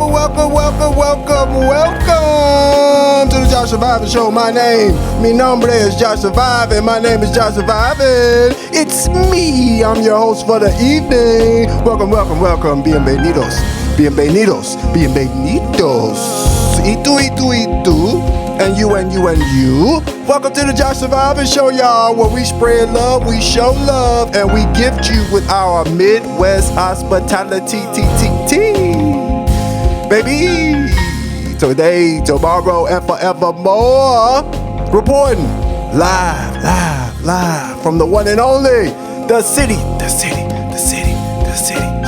Welcome to the Josh Surviving Show. My nombre is Josh Surviving. My name is Josh Surviving. It's me. I'm your host for the evening. Welcome. Bienvenidos. Itu. And you. Welcome to the Josh Surviving Show, y'all, where we spread love, we show love, and we gift you with our Midwest hospitality. Baby, today, tomorrow, and forevermore, reporting live from the one and only, the city.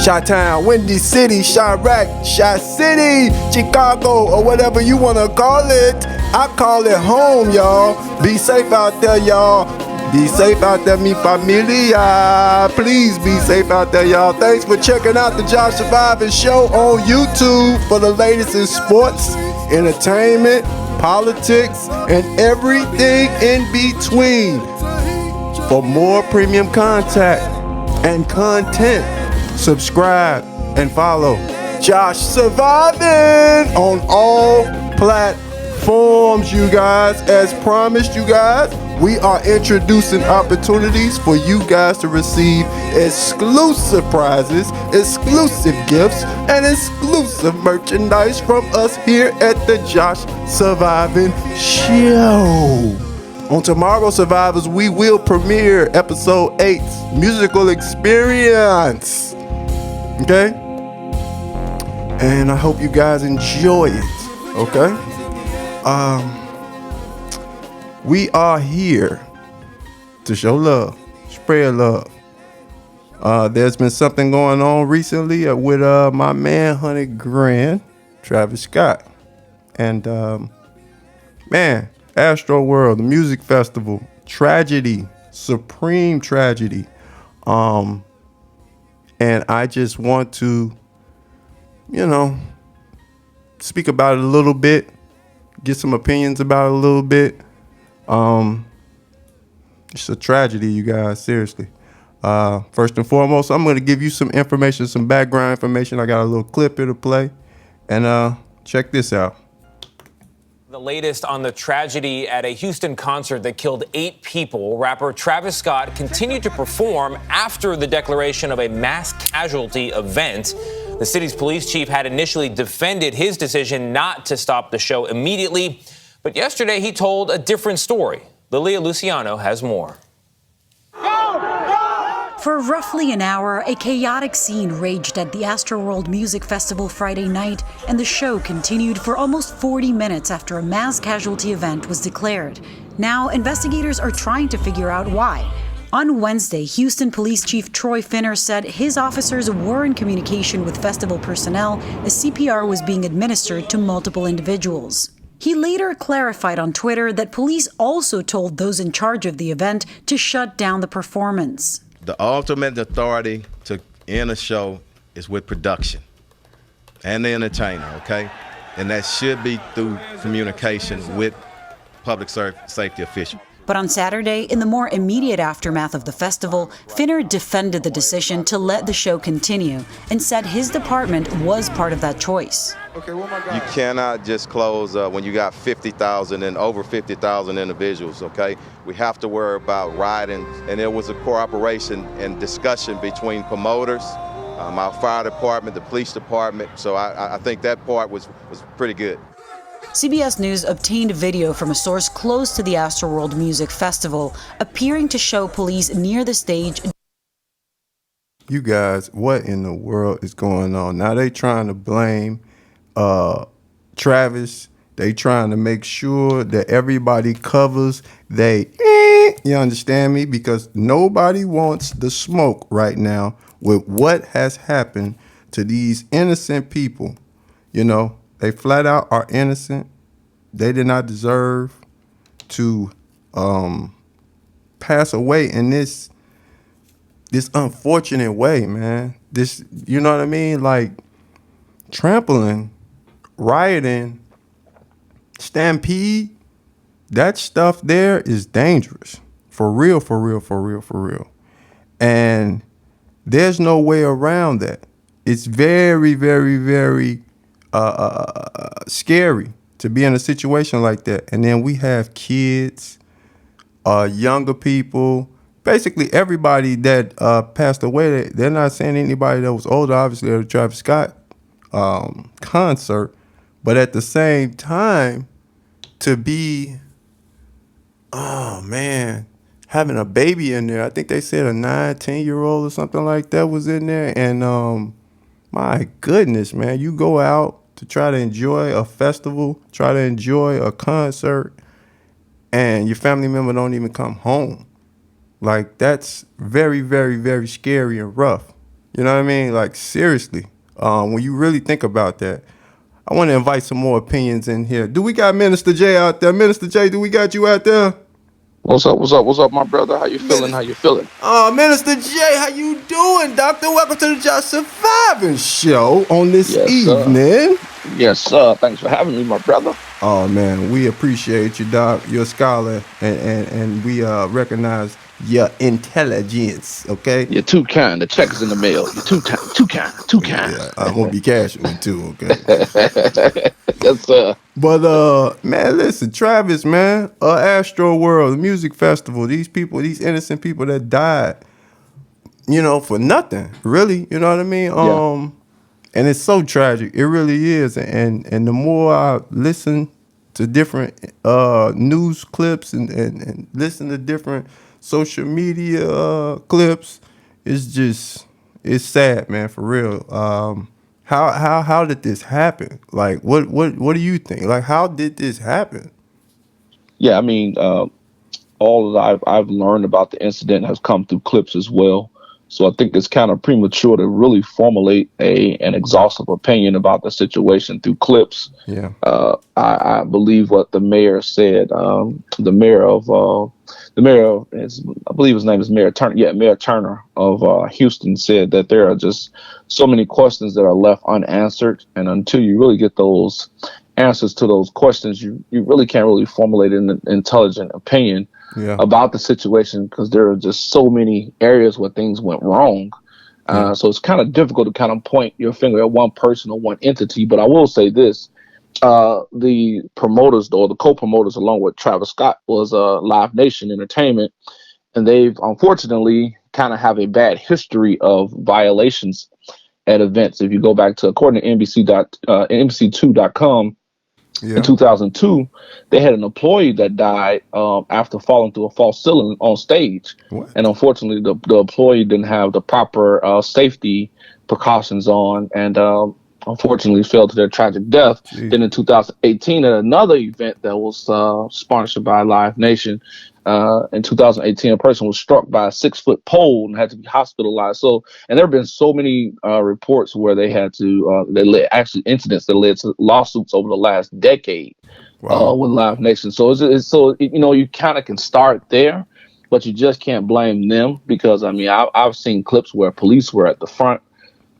Chi-Town, Windy City, Chirac, Chi-City, Chicago, or whatever you want to call it. I call it home, y'all. Be safe out there, y'all. Be safe out there, mi familia. Please be safe out there, y'all. Thanks for checking out the Josh Surviving Show on YouTube for the latest in sports, entertainment, politics, and everything in between. For more premium content, subscribe and follow Josh Surviving on all platforms, you guys. As promised, you guys, we are introducing opportunities for you guys to receive exclusive prizes, exclusive gifts, and exclusive merchandise from us here at the Josh Surviving Show. On tomorrow, Survivors, we will premiere episode 8, Musical Experience. Okay? And I hope you guys enjoy it. Okay? We are here to show love, spread love. There's been something going on recently with my man, 100 Grand, Travis Scott. And, AstroWorld, the music festival, tragedy, supreme tragedy. And I just want to, speak about it a little bit, get some opinions about it a little bit. It's a tragedy, you guys, seriously. First and foremost, I'm going to give you some information, some background information. I got a little clip here to play, and check this out. The latest on the tragedy at a Houston concert that killed 8 people. Rapper Travis Scott continued to perform after the declaration of a mass casualty event. The city's police chief had initially defended his decision not to stop the show immediately, but yesterday he told a different story. Lilia Luciano has more. For roughly an hour, a chaotic scene raged at the AstroWorld Music Festival Friday night, and the show continued for almost 40 minutes after a mass casualty event was declared. Now, investigators are trying to figure out why. On Wednesday, Houston Police Chief Troy Finner said his officers were in communication with festival personnel as CPR was being administered to multiple individuals. He later clarified on Twitter that police also told those in charge of the event to shut down the performance. The ultimate authority to end a show is with production and the entertainer, okay? And that should be through communication with public safety officials. But on Saturday, in the more immediate aftermath of the festival, Finner defended the decision to let the show continue and said his department was part of that choice. You cannot just close when you got 50,000 and over 50,000 individuals, okay? We have to worry about rioting, and there was a cooperation and discussion between promoters, our fire department, the police department, so I think that part was pretty good. CBS News obtained video from a source close to the AstroWorld Music Festival, appearing to show police near the stage. You guys, what in the world is going on? Now they trying to blame Travis. They trying to make sure that everybody covers you understand me? Because nobody wants the smoke right now with what has happened to these innocent people. They flat out are innocent. They did not deserve to pass away in this unfortunate way, man. This, you know what I mean? Like trampling, rioting, stampede, that stuff there is dangerous. For real. And there's no way around that. It's very, very, very scary to be in a situation like that. And then we have kids, younger people, basically everybody that passed away. They're not saying anybody that was older, obviously, at the Travis Scott concert. But at the same time, to be, oh man, having a baby in there. I think they said a 9, 10-year-old or something like that was in there. And my goodness, man, you go out to try to enjoy a festival, try to enjoy a concert, and your family member don't even come home. Like, that's very, very, very scary and rough. You know what I mean? Like, seriously, when you really think about that. I want to invite some more opinions in here. Do we got Minister J out there? Minister J, do we got you out there? What's up? What's up? What's up, my brother? How you feeling? How you feeling? Minister J, how you doing, doctor? Welcome to the Just Surviving Show on this evening. Yes, sir. Thanks for having me, my brother. Oh, man, we appreciate you, doc. You're a scholar, and we recognize your intelligence, okay? You're too kind. The check is in the mail. You're too kind. Yeah, I'm going to be casual, too, okay? Yes, sir. But, man, listen, Travis, man, AstroWorld, the music festival, these people, these innocent people that died, you know, for nothing, really, you know what I mean? Yeah. And it's so tragic. It really is. And the more I listen to different news clips and listen to different social media clips, it's sad, man, for real. How did this happen? Like, what do you think? Like, how did this happen? Yeah, I mean, all that I've learned about the incident has come through clips as well. So I think it's kind of premature to really formulate an exhaustive opinion about the situation through clips. Yeah. I believe what the mayor said. The mayor, I believe his name is Mayor Turner. Yeah, Mayor Turner of Houston said that there are just so many questions that are left unanswered, and until you really get those answers to those questions, you really can't really formulate an intelligent opinion about the situation, because there are just so many areas where things went wrong. So it's kind of difficult to kind of point your finger at one person or one entity. But I will say this. The promoters, or the co-promoters along with Travis Scott, was Live Nation Entertainment. And they've unfortunately kind of have a bad history of violations at events. If you go back to, according to NBC2.com, in 2002, they had an employee that died after falling through a false ceiling on stage. What? And unfortunately, the employee didn't have the proper safety precautions on, and unfortunately fell to their tragic death. Jeez. Then in 2018, at another event that was sponsored by Live Nation, in 2018, a person was struck by a 6-foot pole and had to be hospitalized. So, and there have been so many reports where they had to, incidents that led to lawsuits over the last decade with Live Nation. So, you kind of can start there, but you just can't blame them, because, I mean, I've seen clips where police were at the front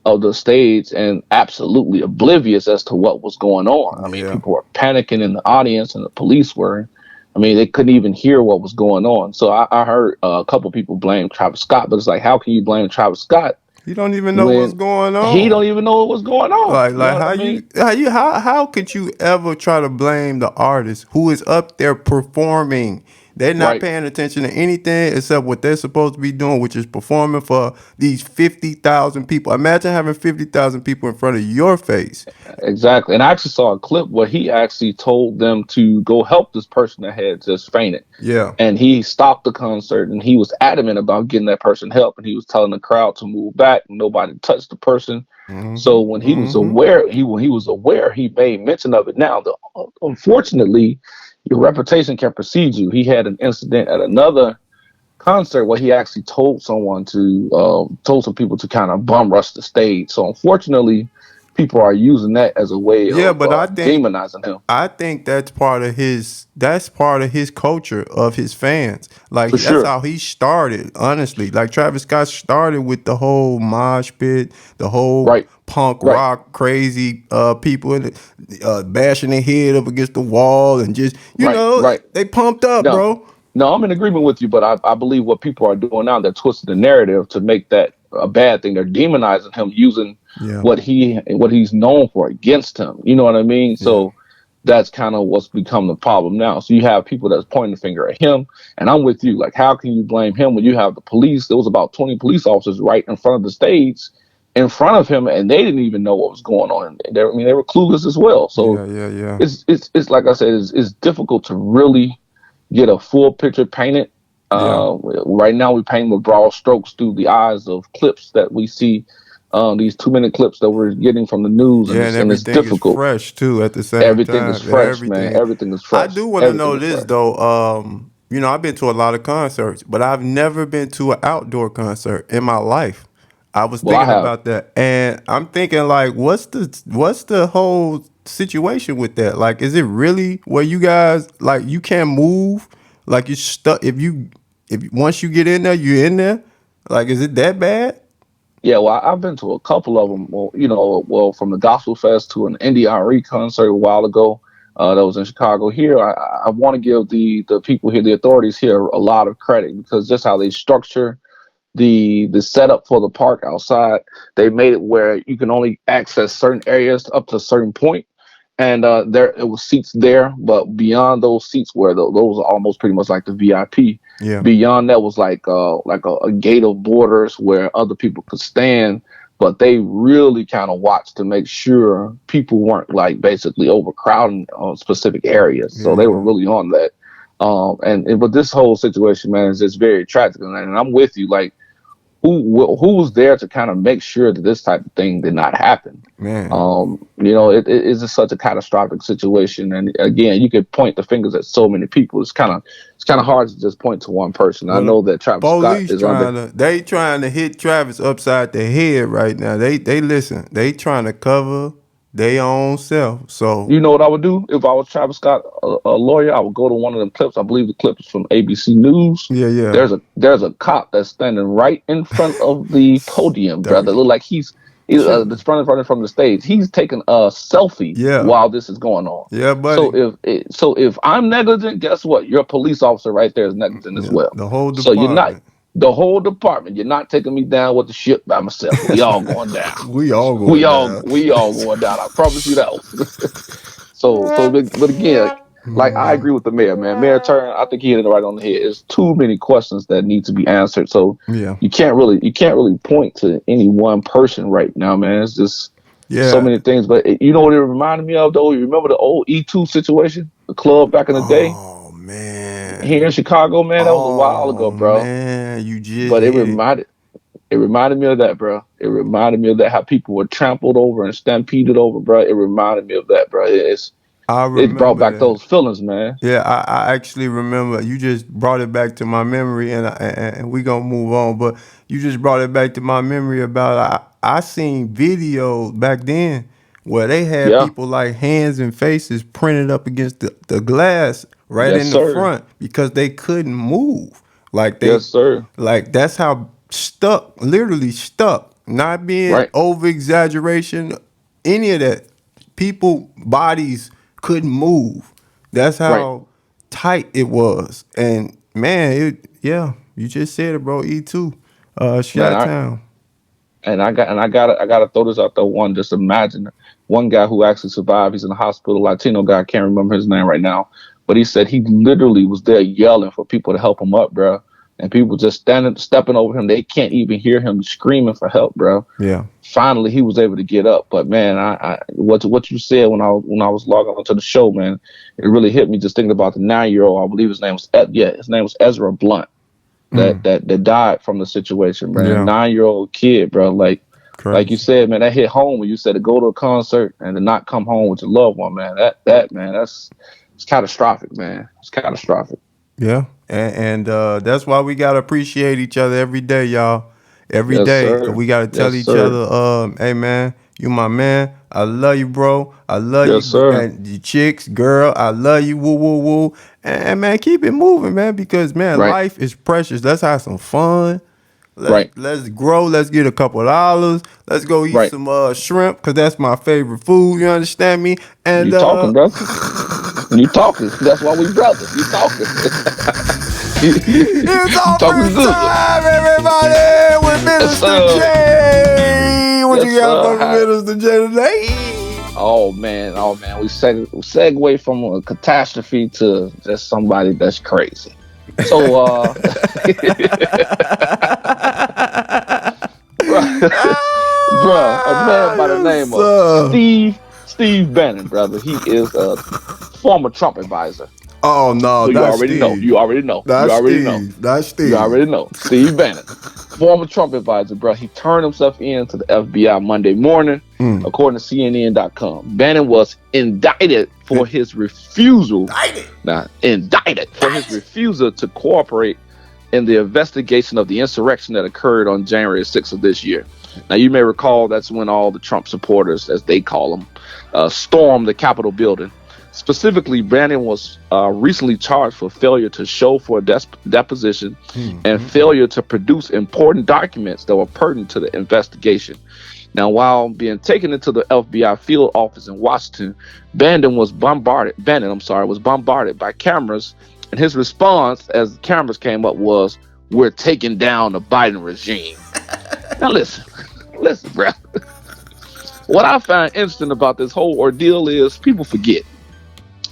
of the stage and absolutely oblivious as to what was going on. I mean, people were panicking in the audience, and the police were. I mean, they couldn't even hear what was going on. So I heard a couple people blame Travis Scott, but it's like, how can you blame Travis Scott? He don't even know what's going on. He don't even know what was going on. Like how could you ever try to blame the artist who is up there performing? They're not paying attention to anything except what they're supposed to be doing, which is performing for these 50,000 people. Imagine having 50,000 people in front of your face. Exactly. And I actually saw a clip where he actually told them to go help this person that had just fainted. Yeah. And he stopped the concert, and he was adamant about getting that person help. And he was telling the crowd to move back. Nobody touched the person. Mm-hmm. So when he was aware, he made mention of it. Now, unfortunately, your reputation can precede you. He had an incident at another concert where he actually told some people to kind of bum rush the stage. So unfortunately, people are using that as a way of demonizing him. I think that's part of his culture of his fans. Like, that's how he started, honestly. Like, Travis Scott started with the whole mosh pit, the whole punk rock crazy people bashing their head up against the wall and just they pumped up, bro. No, I'm in agreement with you, but I believe what people are doing now, they're twisting the narrative to make that a bad thing. They're demonizing him, using Yeah. what he's known for against him. You know what I mean? So that's kind of what's become the problem now. So you have people that's pointing the finger at him, and I'm with you. Like, how can you blame him when you have the police? There was about 20 police officers right in front of the stage, in front of him, and they didn't even know what was going on. They were clueless as well. So Yeah. it's like I said, it's difficult to really get a full picture painted. Right now, we paint with broad strokes through the eyes of clips that we see. These 2-minute clips that we're getting from the news, Yeah, and and it's everything is difficult. fresh too at the same Everything time. is fresh, man. Everything is I fresh. do want to Everything know is this fresh. though. You know, I've been to a lot of concerts, but I've never been to an outdoor concert in my life. I was Well, I thinking have. about that, and I'm thinking like, what's the whole situation with that? Like, is it really where you guys like you can't move? Like you stuck if once you get in there, you're in there. Like, is it that bad? Yeah, well, I've been to a couple of them. Well, from the Gospel Fest to an NDRE concert a while ago, that was in Chicago. Here, I want to give the people here, the authorities here, a lot of credit, because just how they structure the setup for the park outside, they made it where you can only access certain areas up to a certain point. And there it was seats there, but beyond those seats, where those are almost pretty much like the VIP. Yeah. Beyond that was like a gate of borders where other people could stand, but they really kind of watched to make sure people weren't like basically overcrowding specific areas. So they were really on that. But this whole situation, man, is just very tragic, and I'm with you. Like, who was there to kind of make sure that this type of thing did not happen? Man. It is just such a catastrophic situation, and again, you could point the fingers at so many people. It's kind of hard to just point to one person. Well, I know that Travis Scott police is trying to hit Travis upside the head right now. They listen. They trying to cover their own self. So You know what I would do if I was Travis Scott, a lawyer? I would go to one of them clips. I believe the clip is from ABC News. Yeah. There's a cop that's standing right in front of the podium, brother. Look like he's that's running from the stage. He's taking a selfie while this is going on. Yeah, buddy. So if I'm negligent, guess what? Your police officer right there is negligent as well. The whole So you're not department. the whole department. You're not taking me down with the ship by myself. We all going down. We all going down. We all going down. I promise you that. But again, like, I agree with the mayor, man. Mayor Turner, I think he hit it right on the head. There's too many questions that need to be answered. So you can't really point to any one person right now, man. It's just so many things. But you know what it reminded me of, though? You remember the old E2 situation, the club back in the day? Oh man, here in Chicago, man. That was a while ago, bro. Man, you just. But it reminded me of that, bro. It reminded me of that, how people were trampled over and stampeded over, bro. It reminded me of that, bro. It brought back those feelings, man. Yeah, I actually remember. You just brought it back to my memory, and we gonna move on. But you just brought it back to my memory about I seen videos back then where they had people like hands and faces printed up against the glass right in the front because they couldn't move. Like like that's how literally stuck. Not being over exaggeration, any of that. People bodies couldn't move. That's how tight it was. And man, you just said it, bro. E2, Chi-Town. I gotta throw this out there. One, just imagine one guy who actually survived. He's in the hospital, Latino guy. I can't remember his name right now, but he said he literally was there yelling for people to help him up, bro. And people just stepping over him. They can't even hear him screaming for help, bro. Yeah. Finally, he was able to get up. But man, what you said when I was logging onto the show, man, it really hit me just thinking about the 9-year-old. I believe his name was Ezra Blunt. That died from the situation, man. Yeah. 9-year-old kid, bro. Like you said, man, that hit home when you said to go to a concert and to not come home with your loved one, man. It's catastrophic, man. It's catastrophic. Yeah. And that's why we gotta appreciate each other every day, y'all. Every day. Sir. We gotta tell each other, hey man, you my man. I love you, bro. I love you. Sir. And you chicks, girl, I love you. Woo, woo, woo. And man, keep it moving, man, because man, life is precious. Let's have some fun. Let's grow. Let's get a couple dollars. Let's go eat some shrimp, because that's my favorite food. You understand me? And you talking, bro? You talking. That's why we brothers. You talking. It's all first time, everybody, with Mr. J. What Yes, you got sir. for me, Minister J today? Oh man. We segue from a catastrophe to just somebody that's crazy. So, bruh, a man by the Yes, name of sir. Steve Bannon, brother. He is a former Trump advisor. Oh no, So you that's already know. Steve. You already know. You That's already know. Steve. That's You Steve. already know. Steve Bannon, former Trump advisor, bro. He turned himself in to the FBI Monday morning, according to CNN.com. Bannon was indicted for his refusal. Indicted for his refusal to cooperate in the investigation of the insurrection that occurred on January 6th of this year. Now, you may recall that's when all the Trump supporters, as they call them, stormed the Capitol building. Specifically, Bannon was recently charged for failure to show for a deposition and failure to produce important documents that were pertinent to the investigation. Now, while being taken into the FBI field office in Washington, Bannon was bombarded by cameras, and his response as the cameras came up was, "We're taking down the Biden regime." Now, listen, bro. What I find interesting about this whole ordeal is people forget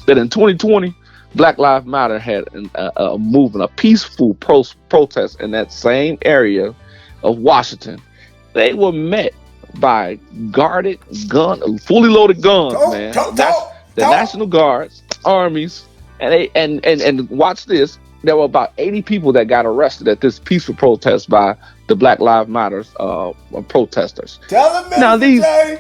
that in 2020, Black Lives Matter had a movement, a peaceful protest in that same area of Washington. They were met by guarded fully loaded guns, man. The National Guards, armies, and watch this. There were about 80 people that got arrested at this peaceful protest by the Black Lives Matter protesters. Tell him, now Jay.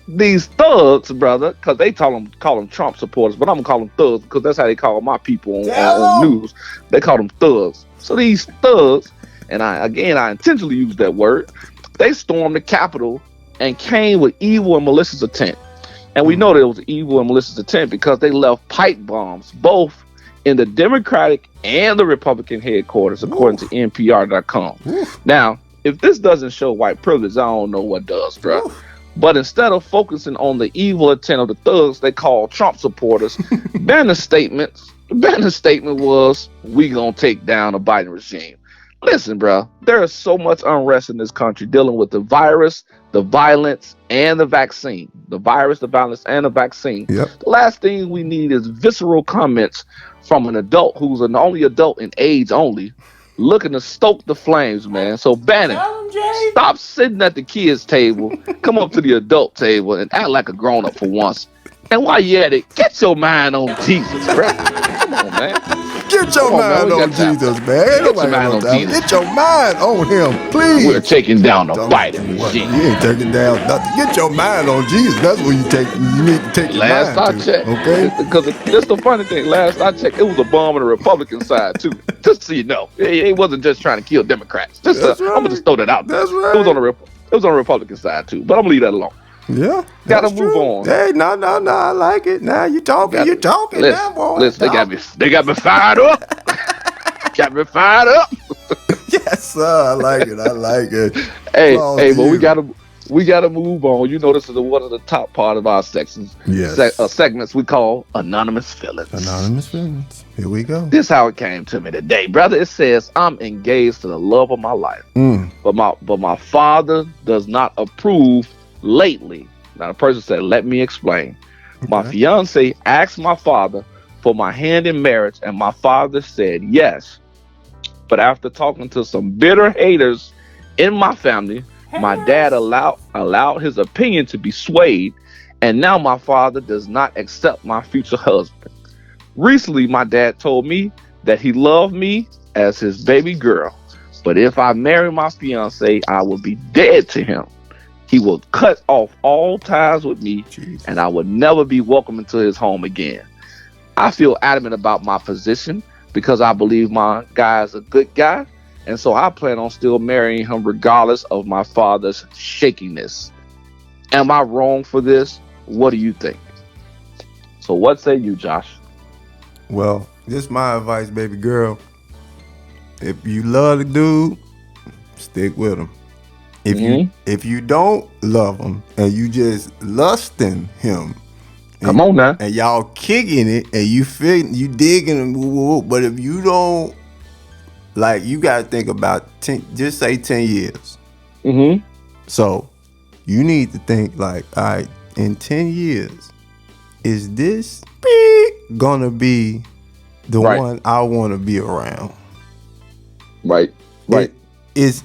These thugs, brother, because they call them Trump supporters, but I'm gonna call them thugs because that's how they call my people on news. They call them thugs. So these thugs, and I intentionally use that word, they stormed the Capitol and came with evil and malicious intent. And we know that it was evil and malicious intent because they left pipe bombs both in the Democratic and the Republican headquarters, according to NPR.com. Now, if this doesn't show white privilege, I don't know what does, bro. But instead of focusing on the evil intent of the thugs they call Trump supporters, Bannon's statement was, "We gonna take down the Biden regime." Listen, bro, there is so much unrest in this country dealing with the virus, the violence, and the vaccine. The virus, the violence, and the vaccine. Yep. The last thing we need is visceral comments from an adult who's an only adult in age only, looking to stoke the flames, man. So Bannon, stop sitting at the kids' table, come up to the adult table and act like a grown-up for once. And while you're at it, get your mind on Jesus, bro. Come on, man. Get your mind on Jesus, man. Get your mind on Jesus. Get your mind on him, please. We're taking down the Biden regime. You ain't taking down nothing. Get your mind on Jesus. That's what you need to take your Last mind I checked, okay? Because that's the funny thing. Last I checked, it was a bomb on the Republican side too. Just so you know, it wasn't just trying to kill Democrats. I'm gonna just throw that out there. That's right. It was on the Republican side too. But I'm gonna leave that alone. Yeah. Gotta move on. Hey, no, I like it. Now you talking. Listen, now, boy. Listen, they got me fired up. Got me fired up. Yes, sir. I like it. Hey, but we gotta move on. You know, this is one of the top part of our sections. Yes. Segments we call Anonymous Feelings. Anonymous Feelings. Here we go. This is how it came to me today, brother. It says, "I'm engaged to the love of my life, but my father does not approve lately." Now the person said, "Let me explain." Okay. My fiance asked my father for my hand in marriage, and my father said yes. But after talking to some bitter haters in my family, my dad allowed his opinion to be swayed, and now my father does not accept my future husband. Recently, my dad told me that he loved me as his baby girl, but if I marry my fiance, I will be dead to him. He will cut off all ties with me, and I will never be welcome into his home again. I feel adamant about my position because I believe my guy is a good guy, and so I plan on still marrying him regardless of my father's shakiness. Am I wrong for this? What do you think? So what say you, Josh? Well, this is my advice, baby girl. If you love the dude, stick with him. If you don't love him and you just lusting him, come on now, and y'all kicking it and you digging him, but if you don't, like, you gotta think about 10, just say 10 years. So you need to think like, all right, in 10 years, is this gonna be the one I want to be around? Right. Is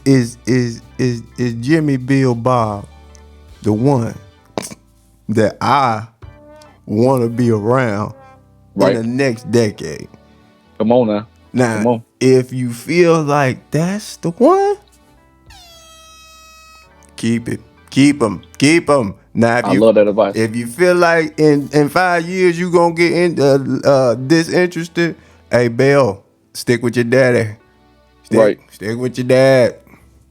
Jimmy Bill Bob the one that I want to be around in the next decade? Come on now. Now, if you feel like that's the one, keep it. Keep them. Now, I love that advice. If you feel like in 5 years you gonna get disinterested, hey, Bill, stick with your daddy. Stick with your dad.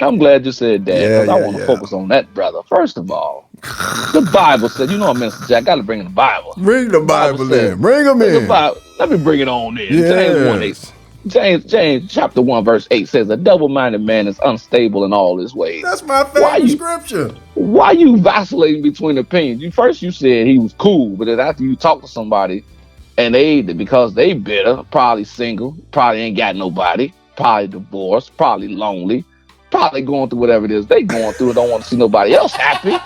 I'm glad you said that, because I want to focus on that, brother. First of all, the Bible said, Minister Jack, got to bring in the Bible. Bring the Bible in. Bring them in. Let me bring it on in. Yes. James chapter 1 verse 8 says, a double-minded man is unstable in all his ways. That's my favorite scripture. Why you vacillating between opinions? First you said he was cool, but then after you talk to somebody and because they bitter, probably single, probably ain't got nobody, probably divorced, probably lonely, probably going through whatever it is they going through and don't want to see nobody else happy.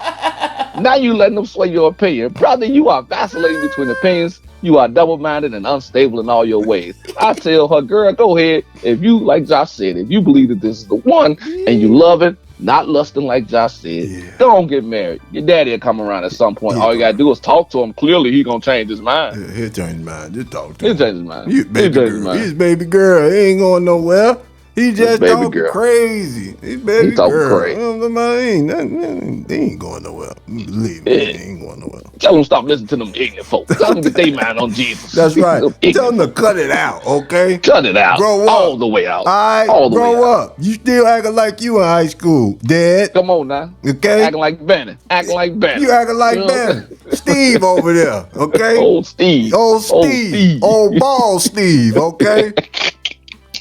Now you letting them sway your opinion. Brother, you are vacillating between opinions. You are double-minded and unstable in all your ways. I tell her, girl, go ahead. If you, like Josh said, if you believe that this is the one and you love it, not lusting like Josh said, don't get married. Your daddy will come around at some point. All you got to do is talk to him. Clearly, he going to change his mind. Yeah, he'll change his mind. Just talk to him. He'll change his mind. He's baby girl. He ain't going nowhere. He just talking crazy. He's baby girl. Crazy. He ain't going nowhere. Believe me, he ain't going nowhere. Tell them stop listening to them ignorant folks. Tell them to get their mind on Jesus. That's right. Tell them to cut it out, okay? Cut it out. Grow up. All the way out. All right, grow up. You still acting like you in high school, Dad. Come on now. Okay? Acting like Benny. You acting like Benny. Steve over there, okay? Old Steve. Old ball Steve, okay?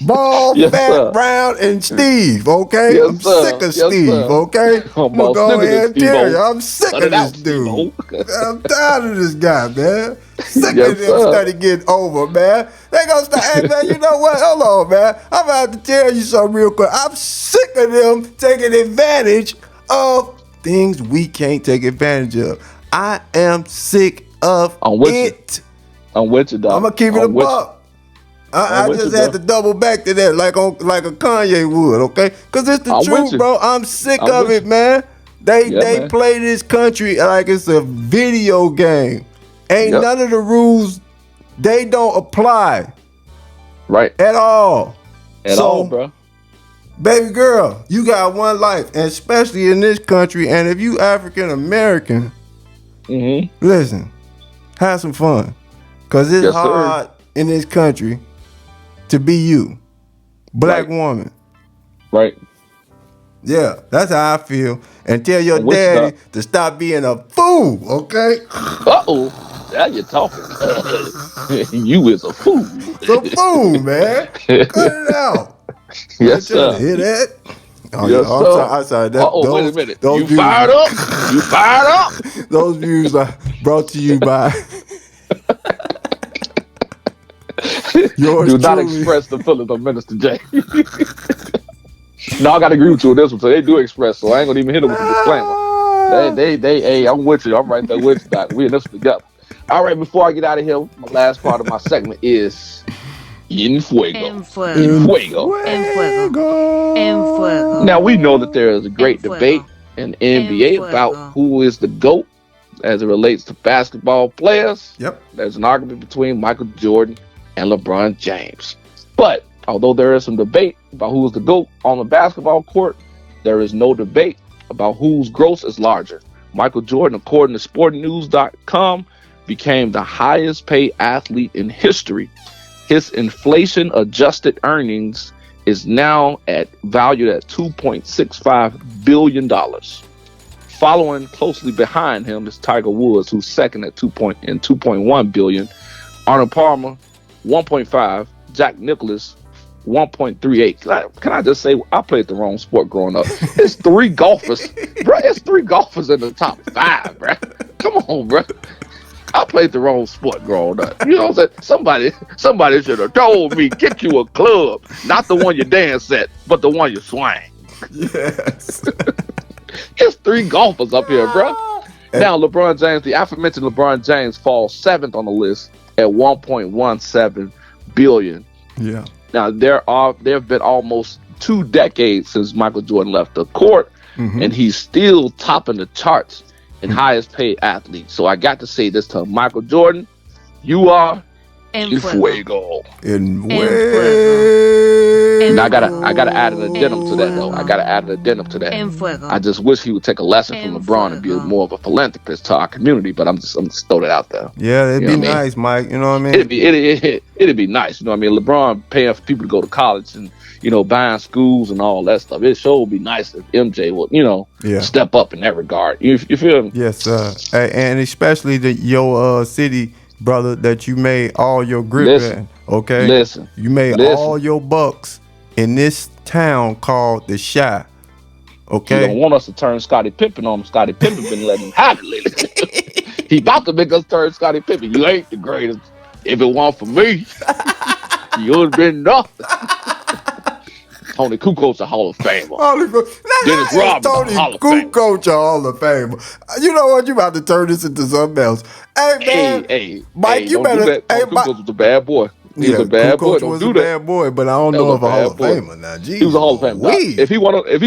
Bald, fat, round, and Steve, okay? I'm sick of Steve, okay? I'm gonna go ahead and tell you, I'm sick of this dude. I'm tired of this guy, man. Sick of them study getting over, man. They gonna start, hey, man, you know what? Hold on, man. I'm about to tell you something real quick. I'm sick of them taking advantage of things we can't take advantage of. I am sick of it. I'm with you, dog. I'm gonna keep it a buck. I just had to double back to that like a Kanye would, okay? Because it's the truth, bro. I'm sick of it, man. They play this country like it's a video game. Ain't none of the rules, they don't apply. Right. At all. At all, bro. Baby girl, you got one life, and especially in this country, and if you African American, listen, have some fun. Because it's hard in this country to be you, black woman. Right. Yeah, that's how I feel. And tell your daddy to stop being a fool, okay? Uh-oh. Now you're talking. You is a fool. It's a fool, man. Cut it out. Yes, sir. Hear that? Oh, yes, sir. I'm sorry. Wait a minute. You fired up? You fired up? Those views are brought to you by... Do not express the feelings of Minister J. No, I got to agree with you on this one. So they do express, so I ain't going to even hit them with the disclaimer. Hey, I'm with you. I'm right there with you, Doc. We in this together. All right, before I get out of here, my last part of my segment is En Fuego. Now, we know that there is a great debate in the NBA about who is the GOAT as it relates to basketball players. Yep. There's an argument between Michael Jordan and LeBron James. But although there is some debate about who is the GOAT on the basketball court, there is no debate about whose gross is larger. Michael Jordan, according to sportnews.com, became the highest paid athlete in history. His inflation-adjusted earnings is now valued at $2.65 billion. Following closely behind him is Tiger Woods, who's second at $2.1 billion. Arnold Palmer, 1.5. Jack Nicklaus, 1.38. Can I just say, I played the wrong sport growing up. It's three golfers, bro. It's three golfers in the top five, bro. Come on, bro. I played the wrong sport growing up. You know what I'm saying? Somebody should have told me, get you a club, not the one you dance at, but the one you swing. Yes. It's 3 golfers up here, bro. Now, LeBron James, the aforementioned LeBron James falls 7th on the list at 1.17 billion. Yeah. Now, there have been almost 2 decades since Michael Jordan left the court, and he's still topping the charts and highest paid athlete. So I got to say this to Michael Jordan, you are en fuego. En fuego. And I gotta add an addendum to that, though. I gotta add an addendum to that. I just wish he would take a lesson from LeBron and be more of a philanthropist to our community. But I'm just throwing it out there. Yeah, it'd be nice, Mike. You know what I mean? It'd be nice. You know what I mean? LeBron paying for people to go to college and buying schools and all that stuff. It sure would be nice if MJ would step up in that regard. You feel me? Yes, sir. And especially your city, brother, that you made all your grip in. Okay. Listen. You made all your bucks in this town called the Chi. Okay. You don't want us to turn Scottie Pippen on him. Scottie Pippen been letting him have it lately. He about to make us turn Scottie Pippen. You ain't the greatest. If it weren't for me, you would have been nothing. Tony Kukoc a Hall of Famer. Dennis Rodman Tony Kukoc a Hall of Famer. You know what? You about to turn this into something else. Hey, man. Hey, Mike, you better. Tony Kukoc was a bad boy. He was a bad boy. Don't do that. Bad boy, but I don't know if a Hall of Famer now. Jeez, he was a Hall of Famer. Now, if he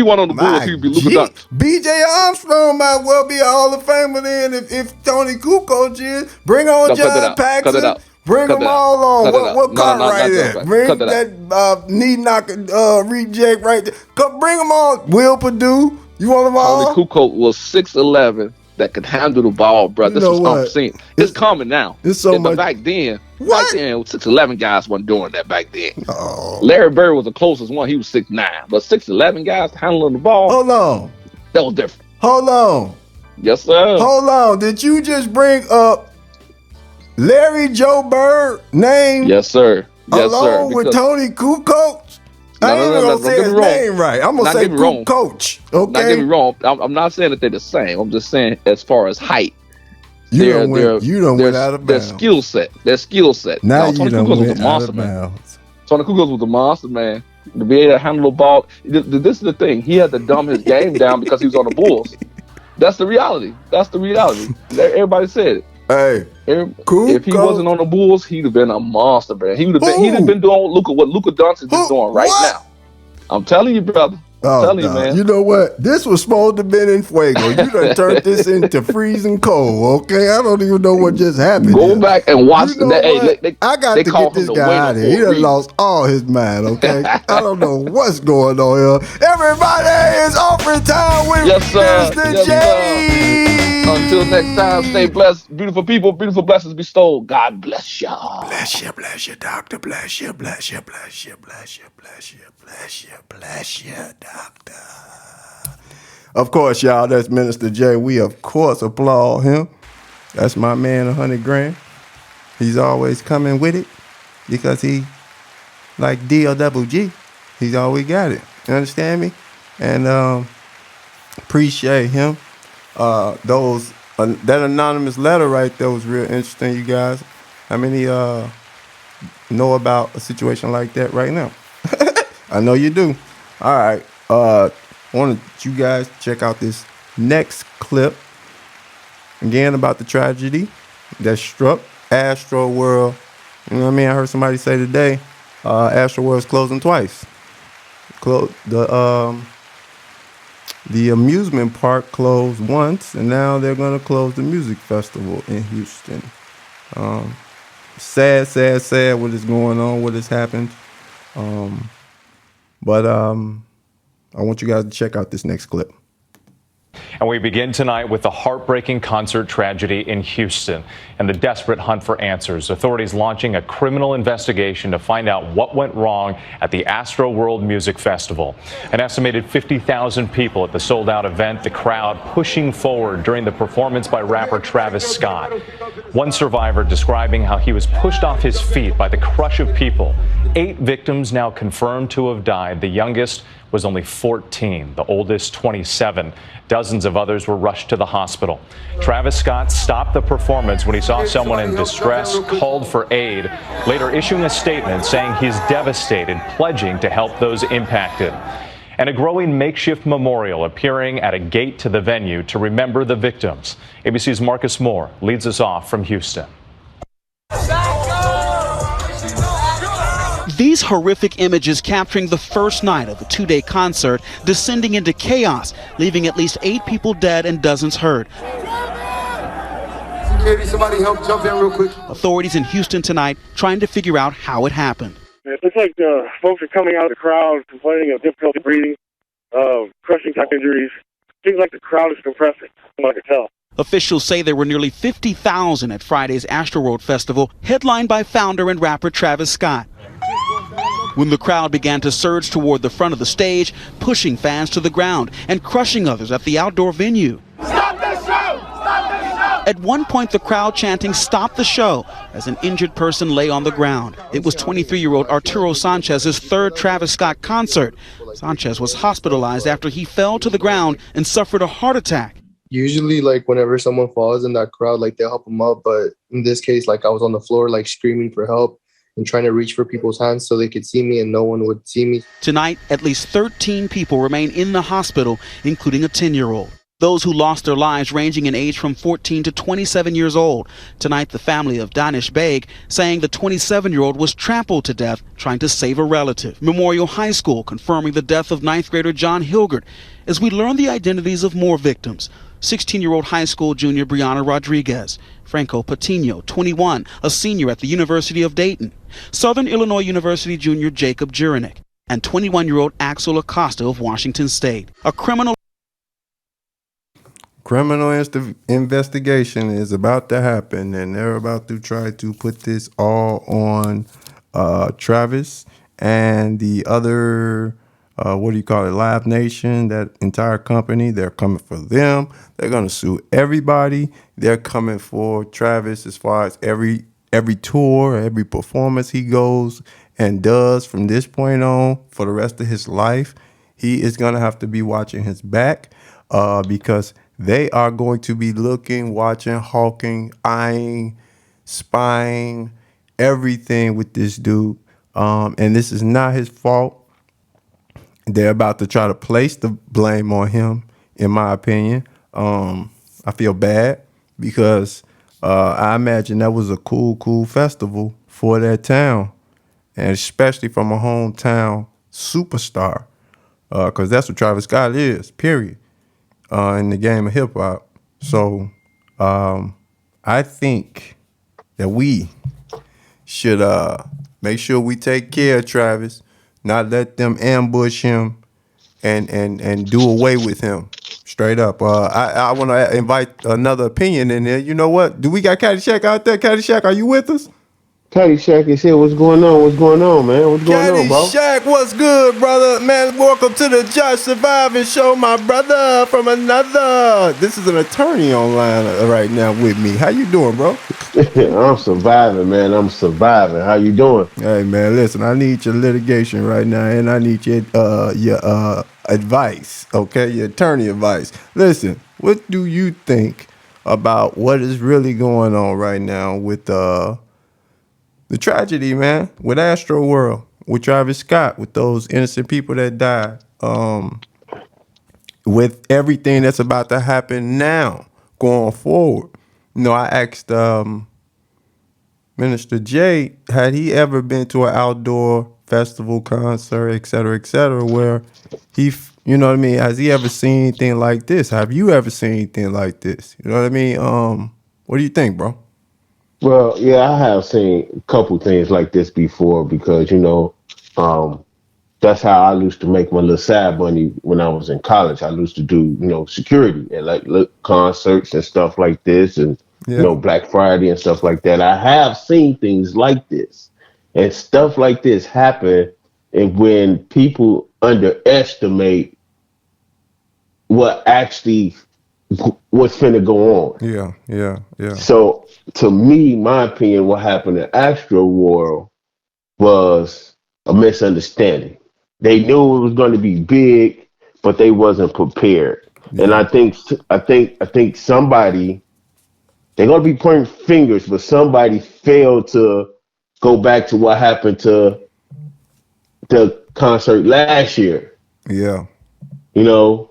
won on the Bulls, he'd be Luka Doncic. B.J. Armstrong might well be a Hall of Famer then. If Tony Kukoc is, bring on John Paxson. Bring them all on. What card right there? Bring that knee knocker reject right there. Come bring them on. Will Perdue. You want them all? Tony Kukoc was 6'11". That could handle the ball, bro. This is what I'm seeing. It's common now. It's so much. Back then, 6'11" guys wasn't doing that back then. Oh. Larry Bird was the closest one. He was 6'9". But 6'11" guys handling the ball. Hold on. That was different. Hold on. Yes, sir. Hold on. Did you just bring up Larry Joe Bird name? Yes, sir. Yes, along sir. with Tony Kukoc? I ain't even gonna say his name right. I'm gonna say Kukoc. Okay. Not get me wrong. I'm not saying that they're the same. I'm just saying as far as height. You don't went out of bounds. Their skill set. Now Tony Kukoc was a monster, man. Tony Kukoc was a monster, man. To be able to handle the ball. This is the thing. He had to dumb his game down because he was on the Bulls. That's the reality. Everybody said it. Hey, if he wasn't on the Bulls, he'd have been a monster, man. He'd have been doing what Luka Doncic is doing right now. I'm telling you, brother. I'm telling you, man. You know what? This was supposed to have been in fuego. You done turned this into freezing cold, okay? I don't even know what just happened. Go back and watch that. I got to get this guy out of here. He done lost all his mind, okay? I don't know what's going on here. Everybody is offering time with Mr. J. Until next time, stay blessed. Beautiful people, beautiful blessings bestowed. God bless you. Bless you, doctor. Bless you, doctor. Of course, y'all, that's Minister J. We, of course, applaud him. That's my man, 100 grand. He's always coming with it because he, like DLWG, he's always got it. You understand me? And appreciate him. That anonymous letter right there was real interesting, you guys. How many know about a situation like that right now? I know you do. All right. I want you guys to check out this next clip. Again, about the tragedy that struck AstroWorld. You know what I mean? I heard somebody say today, AstroWorld's closing twice. The amusement park closed once, and now they're going to close the music festival in Houston. Sad what is going on, what has happened. But I want you guys to check out this next clip. And we begin tonight with the heartbreaking concert tragedy in Houston and the desperate hunt for answers. Authorities launching a criminal investigation to find out what went wrong at the AstroWorld Music Festival. An estimated 50,000 people at the sold-out event, the crowd pushing forward during the performance by rapper Travis Scott. One survivor describing how he was pushed off his feet by the crush of people. 8 victims now confirmed to have died. The youngest was only 14, the oldest 27. Dozens of others were rushed to the hospital. Travis Scott stopped the performance when he saw someone in distress, called for aid, later issuing a statement saying he's devastated, pledging to help those impacted. and a growing makeshift memorial appearing at a gate to the venue to remember the victims. ABC's Marcus Moore leads us off from Houston. These horrific images capturing the first night of a two-day concert descending into chaos, leaving at least 8 people dead and dozens hurt. Security, somebody help jump in real quick. Authorities in Houston tonight trying to figure out how it happened. It looks like folks are coming out of the crowd complaining of difficulty breathing, crushing type injuries. Seems like the crowd is compressing, from what I can tell. Officials say there were nearly 50,000 at Friday's AstroWorld Festival, headlined by founder and rapper Travis Scott. When the crowd began to surge toward the front of the stage, pushing fans to the ground and crushing others at the outdoor venue. Stop the show! Stop the show! At one point, the crowd chanting, "Stop the show," as an injured person lay on the ground. It was 23-year-old Arturo Sanchez's third Travis Scott concert. Sanchez was hospitalized after he fell to the ground and suffered a heart attack. Usually, like, whenever someone falls in that crowd, like, they'll help them up. But in this case, like, I was on the floor, like, screaming for help and trying to reach for people's hands so they could see me and no one would see me. Tonight, at least 13 people remain in the hospital, including a 10-year-old. Those who lost their lives ranging in age from 14 to 27 years old. Tonight, the family of Danish Beg saying the 27-year-old was trampled to death trying to save a relative. Memorial High School confirming the death of 9th grader John Hilgert as we learn the identities of more victims. 16-year-old high school junior Brianna Rodriguez, Franco Patino, 21, a senior at the University of Dayton, Southern Illinois University junior Jacob Jurenick, and 21-year-old Axel Acosta of Washington State. A criminal investigation is about to happen, and they're about to try to put this all on Travis and the other Live Nation, that entire company. They're coming for them. They're going to sue everybody. They're coming for Travis as far as every tour, every performance he goes and does from this point on for the rest of his life. He is going to have to be watching his back because they are going to be looking, watching, hawking, eyeing, spying, everything with this dude. And this is not his fault. They're about to try to place the blame on him, in my opinion. I feel bad because I imagine that was a cool festival for that town, and especially from a hometown superstar, because that's what Travis Scott is, period, in the game of hip-hop. So I think that we should make sure we take care of Travis, not let them ambush him and do away with him. Straight up. I want to invite another opinion in there. You know what? Do we got Caddyshack out there? Caddyshack, are you with us? Caddyshack is here. What's going on? What's going on, man? What's going on, bro? Caddyshack, what's good, brother? Man, welcome to the Josh Surviving Show, my brother from another. This is an attorney online right now with me. How you doing, bro? I'm surviving, man. I'm surviving. How you doing? Hey, man, listen, I need your litigation right now, and I need your advice, okay? Your attorney advice. Listen, what do you think about what is really going on right now with the tragedy, man, with AstroWorld, with Travis Scott, with those innocent people that died, with everything that's about to happen now, going forward? You know, I asked Minister Jay, had he ever been to an outdoor festival, concert, et cetera, where he, you know what I mean, has he ever seen anything like this? Have you ever seen anything like this? You know what I mean? What do you think, bro? Well, yeah, I have seen a couple things like this before because, you know, that's how I used to make my little side money when I was in college. I used to do, you know, security and like concerts and stuff like this and, you know, Black Friday and stuff like that. I have seen things like this and stuff like this happen. And when people underestimate what's finna go on. Yeah. So to me, my opinion, what happened in AstroWorld was a misunderstanding. They knew it was going to be big, but they wasn't prepared. Yeah. And I think somebody, they're going to be pointing fingers, but somebody failed to go back to what happened to the concert last year. Yeah. When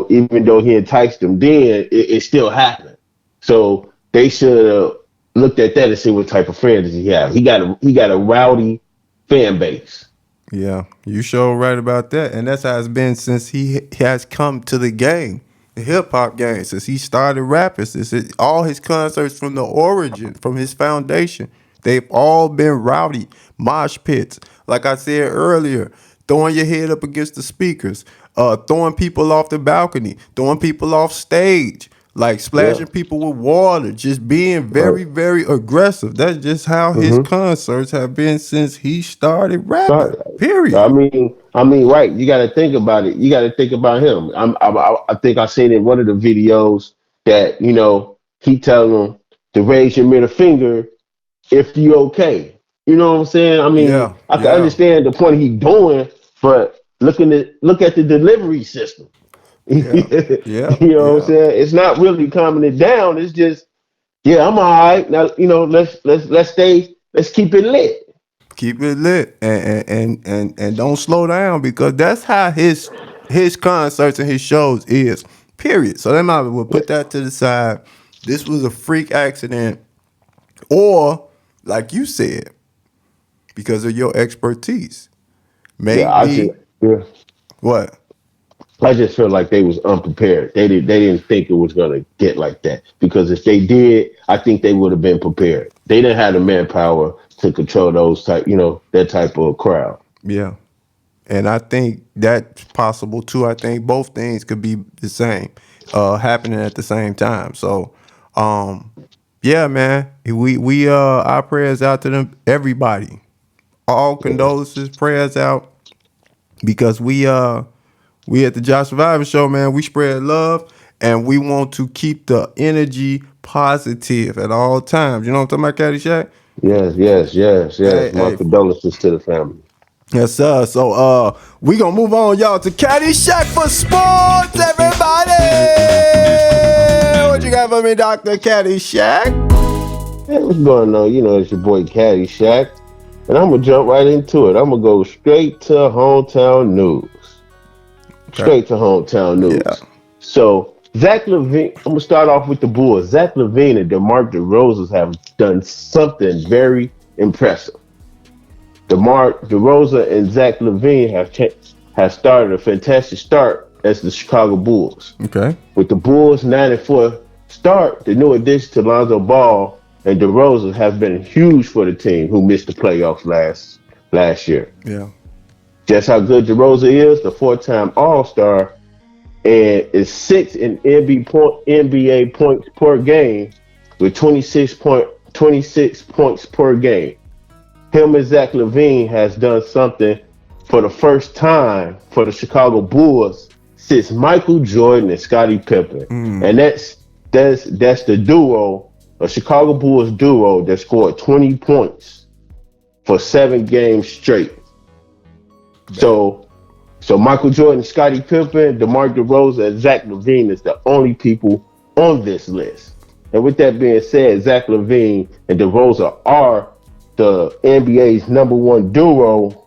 even though he enticed them, then it still happened. So they should have looked at that and see what type of friend does he have. He got a rowdy fan base. Yeah, you sure right about that. And that's how it's been since he has come to the game, the hip hop game, since he started rapping, all his concerts from the origin, from his foundation, they've all been rowdy, mosh pits. Like I said earlier, throwing your head up against the speakers, throwing people off the balcony, throwing people off stage, like Yeah. splashing people with water, just being Right. very, very aggressive. That's just how his Mm-hmm. concerts have been since he started rapping. Right. Period. I mean, right. You got to think about it. You got to think about him. I think I seen in one of the videos that he telling them to raise your middle finger if you okay. You know what I'm saying? I mean, Yeah, I can yeah, understand the point he doing, but look at the delivery system. yeah, You yeah, know what I'm yeah. saying? It's not really calming it down. It's just, yeah, I'm all right. Now, let's keep it lit. Keep it lit and don't slow down because that's how his concerts and his shows is. Period. So they might as well put that to the side. This was a freak accident, or like you said, because of your expertise. Yeah, I just Maybe yeah. what? I just feel like they was unprepared. They didn't think it was gonna get like that. Because if they did, I think they would have been prepared. They didn't have the manpower to control that type of crowd. Yeah. And I think that's possible too. I think both things could be the same, happening at the same time. So, yeah, man, we our prayers out to them, everybody. All condolences, prayers out because we at the Josh Survivor Show, man. We spread love and we want to keep the energy positive at all times. You know what I'm talking about, Caddyshack? Yes, yes, yes, Hey, yes. My hey, condolences to the family. yes, sir. So we gonna move on, y'all, to Caddyshack for sports, everybody. What you got for me, Dr. Caddyshack? Hey, what's going on? It's your boy Caddyshack. And I'm gonna jump right into it. I'm gonna go straight to hometown news. Okay. Straight to hometown Yeah. news. So Zach Levine, I'm gonna start off with the Bulls. Zach Levine and DeMar DeRozan have done something very impressive. DeMar DeRozan and Zach Levine have started a fantastic start as the Chicago Bulls. Okay. With the Bulls' 9-4 start, the new addition to Lonzo Ball and DeRozan have been huge for the team who missed the playoffs last year. Yeah. Just how good DeRozan is, the four-time All-Star, and is sixth in NBA points per game with 26 points per game. Him and Zach Levine has done something for the first time for the Chicago Bulls since Michael Jordan and Scottie Pippen, and that's the duo, a Chicago Bulls duo that scored 20 points for 7 games straight. So Michael Jordan, Scottie Pippen, DeMar DeRozan, and Zach LaVine is the only people on this list. And with that being said, Zach LaVine and DeRozan are the NBA's #1 duo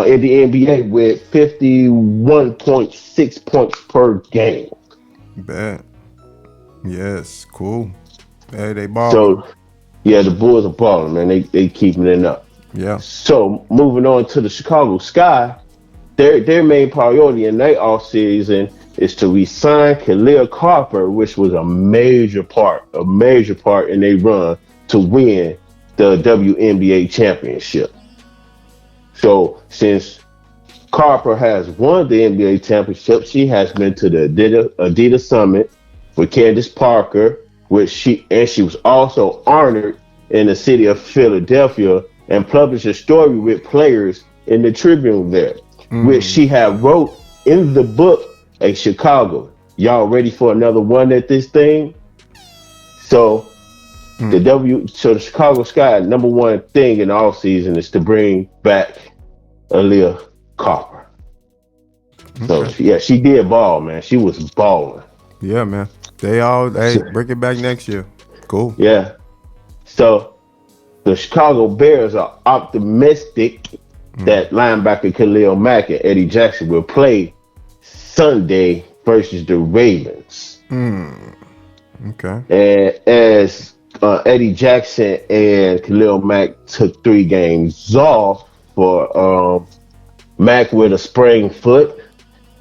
in the NBA with 51.6 points per game. Bad. Yes. Cool. Hey, they ball. So, yeah, the Bulls are balling, man. They keeping it up. Yeah. So, moving on to the Chicago Sky, their main priority in their offseason is to re-sign Khalil Carper, which was a major part in their run to win the WNBA championship. So since Carper has won the NBA championship, she has been to the Adidas Summit with Candace Parker, she was also honored in the city of Philadelphia and published a story with players in the Tribune there, which she had wrote in the book A Chicago. Y'all ready for another one at this thing? So the Chicago Sky #1 thing in the offseason is to bring back Aaliyah Carper. So yeah, she did ball, man. She was balling. Yeah, man. Hey, bring it back next year. Cool. Yeah. So the Chicago Bears are optimistic that linebacker Khalil Mack and Eddie Jackson will play Sunday versus the Ravens. Okay. And as Eddie Jackson and Khalil Mack took 3 games off for Mack with a sprained foot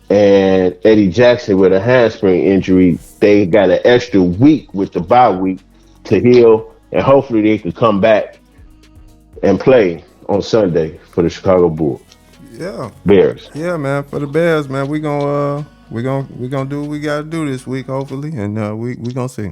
and Eddie Jackson with a hamstring injury, they got an extra week with the bye week to heal, and hopefully they can come back and play on Sunday for the Chicago Bulls. Yeah. Bears. Yeah, man. For the Bears, man, we gonna do what we gotta do this week, hopefully, and we gonna see.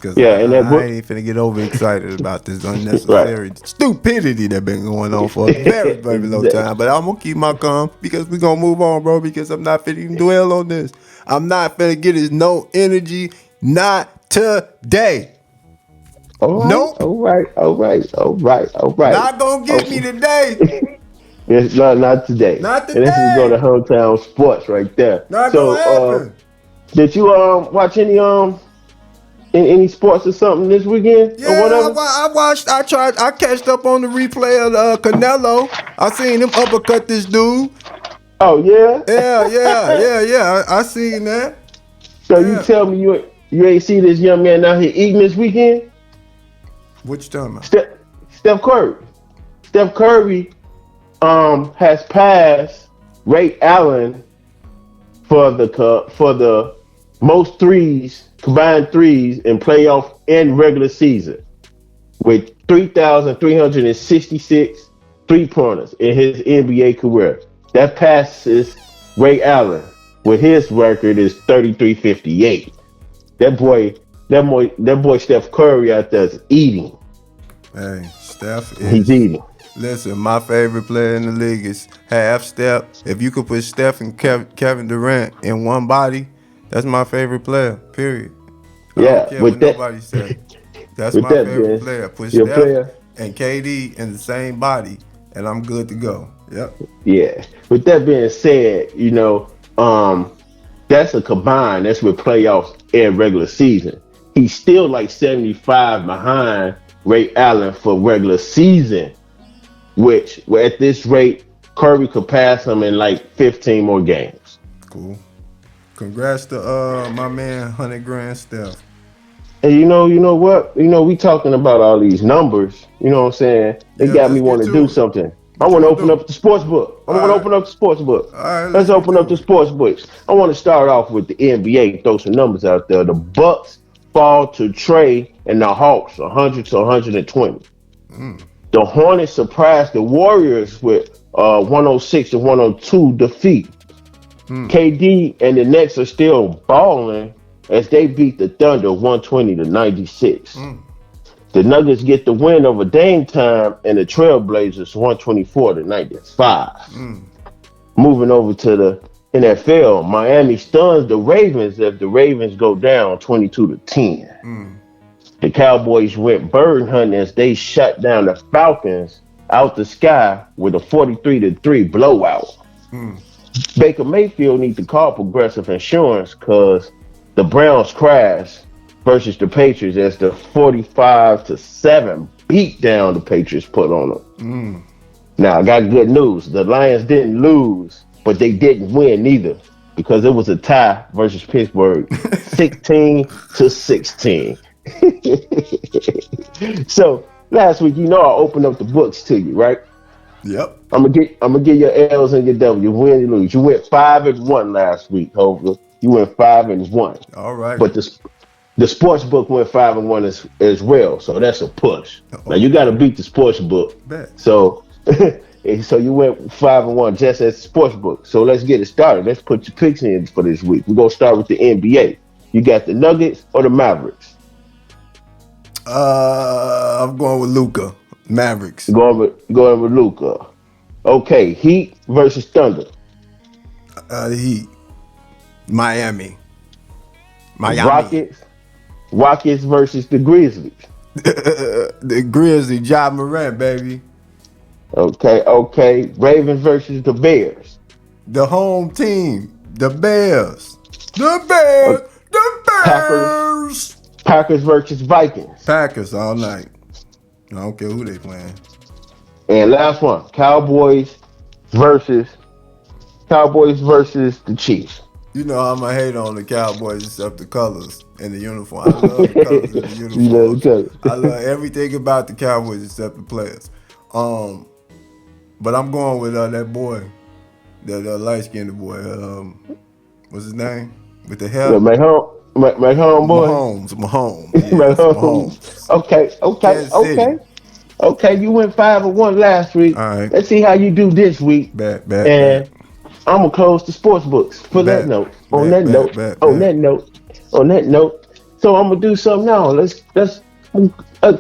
Cause Yeah, and that I ain't finna get overexcited about this unnecessary stupidity that been going on for a very, very long time. But I'm gonna keep my calm because we gonna move on, bro. Because I'm not finna even dwell on this. I'm not finna get his no energy. Not today. All right, nope. All right. Not gonna get me today. It's not today. Not today. And this is going to hometown sports right there. Not gonna happen. Did you watch any sports or something this weekend? Yeah, or whatever? I watched. I catched up on the replay of Canelo. I seen him uppercut this dude. Oh yeah. Yeah. I seen that. So you tell me you ain't see this young man out here eating this weekend? What you talking about? Steph Curry. Steph Curry has passed Ray Allen for the most combined threes in playoff and regular season, with 3,366 3-pointers in his NBA career. That passes Ray Allen, with his record is 33-58. That boy Steph Curry out there is eating. Hey, Steph he's eating. Listen, my favorite player in the league is half Steph. If you could put Steph and Kevin Durant in one body, that's my favorite player, period. I don't care what nobody says. That's my favorite player. Put Steph and KD in the same body, and I'm good to go. Yep. Yeah. With that being said, that's a combined. That's with playoffs and regular season. He's still like 75 behind Ray Allen for regular season, which at this rate, Curry could pass him in like 15 more games. Cool. Congrats to my man, 100 grand Steph. And you know what? We talking about all these numbers. You know what I'm saying? They got me want to do something. I want to open up the sports book. All right, let's open up the sports books. I want to start off with the NBA. Throw some numbers out there. The Bucks fall to Trey and the Hawks 100 to 120. The Hornets surprised the Warriors with 106 to 102 defeat. KD and the Nets are still balling as they beat the Thunder 120 to 96. The Nuggets get the win over Dame Time and the Trailblazers 124 to 95. Moving over to the NFL, Miami stuns the Ravens as the Ravens go down 22 to 10. The Cowboys went bird hunting as they shut down the Falcons out the sky with a 43 to 3 blowout. Baker Mayfield needs to call Progressive Insurance because the Browns crashed versus the Patriots as the 45 to 7 beat down the Patriots put on them. Now I got good news. The Lions didn't lose, but they didn't win either because it was a tie versus Pittsburgh, 16 to 16. So last week, I opened up the books to you, right? Yep. I'm gonna get your L's and your W's. You win, you lose. You went 5-1 last week, Hover. You went 5-1. All right. But the sports book went 5-1 as well, so that's a push. Now you got to beat the sports book. Bet. So you went 5-1 just as the sports book. So let's get it started. Let's put your picks in for this week. We're gonna start with the NBA. You got the Nuggets or the Mavericks? I'm going with Luka. Mavericks. Going with Luka. Okay, Heat versus Thunder. The Heat. Miami. Rockets versus the Grizzlies. The Grizzlies, Ja Morant, baby. Okay. Ravens versus the Bears. The home team. The Bears. Packers versus Vikings. Packers all night. I don't care who they playing. And last one, Cowboys versus the Chiefs. You know I'm a hate on the Cowboys except the colors and the uniform. I love the colors and the uniforms. You know the colors. I love everything about the Cowboys except the players. But I'm going with that boy, that light-skinned boy. What's his name? With the hair? Yeah, Mahomes boy. Mahomes. Yes, Mahomes. Okay. You went 5-1 last week. All right. Let's see how you do this week. Bet. I'm gonna close the sports books for that note. On that note. So I'm gonna do something now. Let's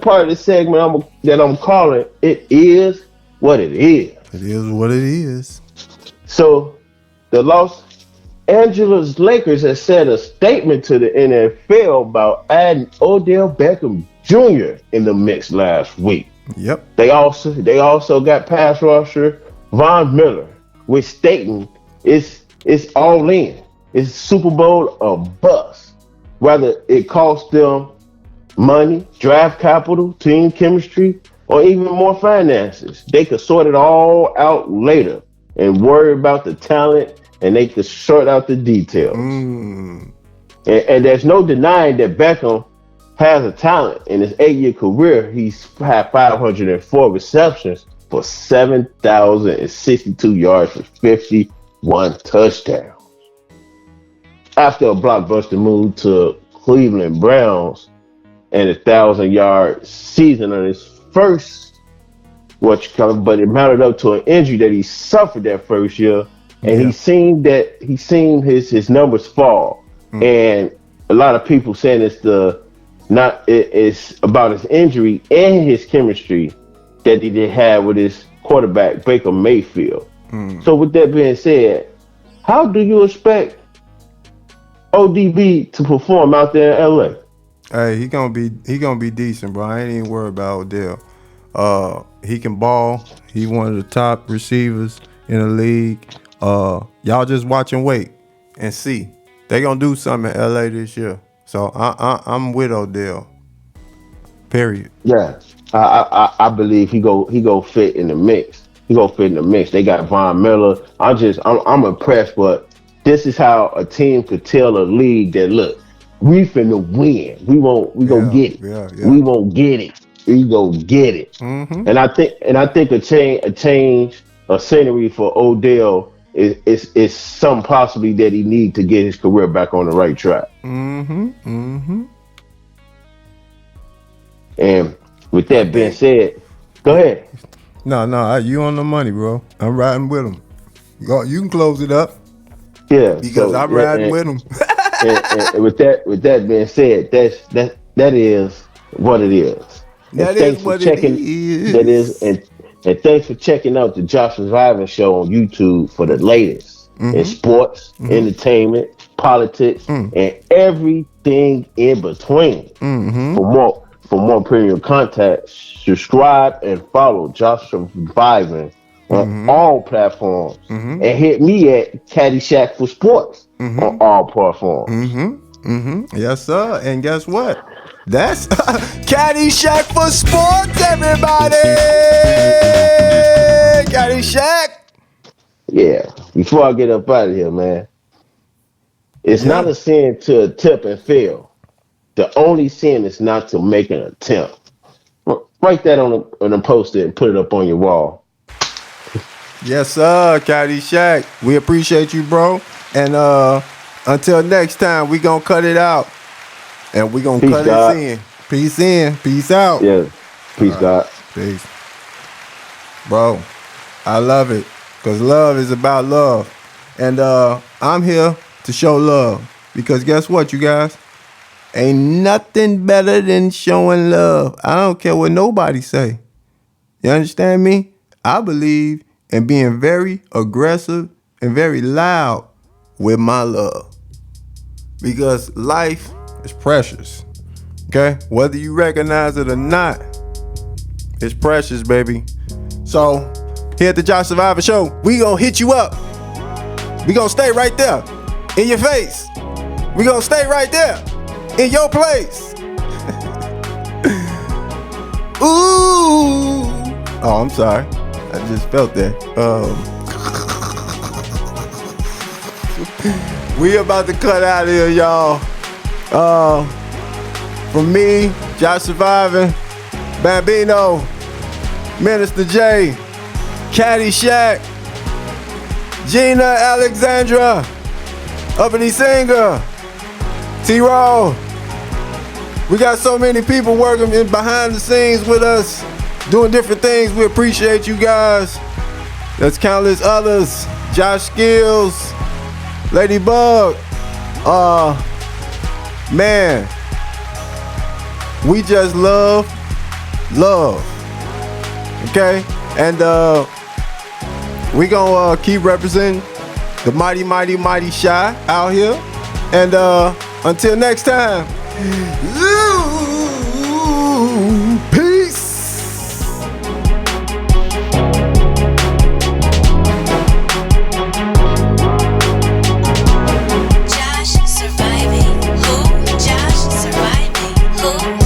part of the segment that I'm calling It Is What It Is. It is what it is. So the Los Angeles Lakers has sent a statement to the NFL about adding Odell Beckham Jr. in the mix last week. Yep. They also got pass rusher Von Miller, which stating it's all in. It's Super Bowl or bust. Whether it costs them money, draft capital, team chemistry, or even more finances, they could sort it all out later and worry about the talent, and they could sort out the details. And there's no denying that Beckham has a talent. In his 8-year career, he's had 504 receptions for 7,062 yards for 51 touchdowns. After a blockbuster move to Cleveland Browns and a 1,000-yard season on his first, but it mounted up to an injury that he suffered that first year, and he seen his numbers fall. And a lot of people saying it's about his injury and his chemistry that he did have with his quarterback Baker Mayfield. So with that being said, how do you expect ODB to perform out there in LA? Hey, he gonna be decent, bro. I ain't even worried about Odell. He can ball. He one of the top receivers in the league. Y'all just watch and wait and see. They gonna do something in LA this year. So I'm with Odell. Period. Yeah, I believe he go fit in the mix. They got Von Miller. I'm impressed, but this is how a team could tell a league that look, we finna win. We gonna get it. Yeah. We won't get it. We gonna get it. And I think a change of scenery for Odell is some possibly that he need to get his career back on the right track. And with that being said, go ahead. No, you on the money, bro. I'm riding with him. You can close it up. Yeah, because I'm riding with him. and with that being said, that is what it is. That is what it is. That is, and thanks for checking out the Josh Survivor Show on YouTube for the latest in sports, entertainment, politics, and everything in between. For more premium content, subscribe and follow Josh Surviving on all platforms, and hit me at Caddyshack for Sports on all platforms. Yes, sir. And guess what? That's Caddyshack for Sports, everybody. Caddyshack. Yeah. Before I get up out of here, man, it's not a sin to attempt and fail. The only sin is not to make an attempt. Write that on a post-it and put it up on your wall. Yes, sir, Caddyshack. We appreciate you, bro. And until next time, we gonna cut it out. And we gonna cut it in. Peace in. Peace out. Yeah. Peace, God. Peace. Bro, I love it. Because love is about love. And I'm here to show love. Because guess what, you guys? Ain't nothing better than showing love. I don't care what nobody say. You understand me? I believe in being very aggressive and very loud with my love. Because life is precious. Okay? Whether you recognize it or not, it's precious, baby. So, here at the Josh Survivor Show, we gonna hit you up. We gonna stay right there in your face. We gonna stay right there in your place. Ooh. Oh, I'm sorry. I just felt that. We about to cut out of here, y'all. From me, Josh Surviving, Bambino, Minister J, Caddy Shack, Gina Alexandra, Uppity Singer, T-Roll. We got so many people working behind the scenes with us, doing different things. We appreciate you guys. There's countless others. Josh Skills, Ladybug. Man, we just love. Okay? And we gonna keep representing the mighty, mighty, mighty Shy out here. And until next time, peace. Josh surviving. Who? Josh surviving. Who?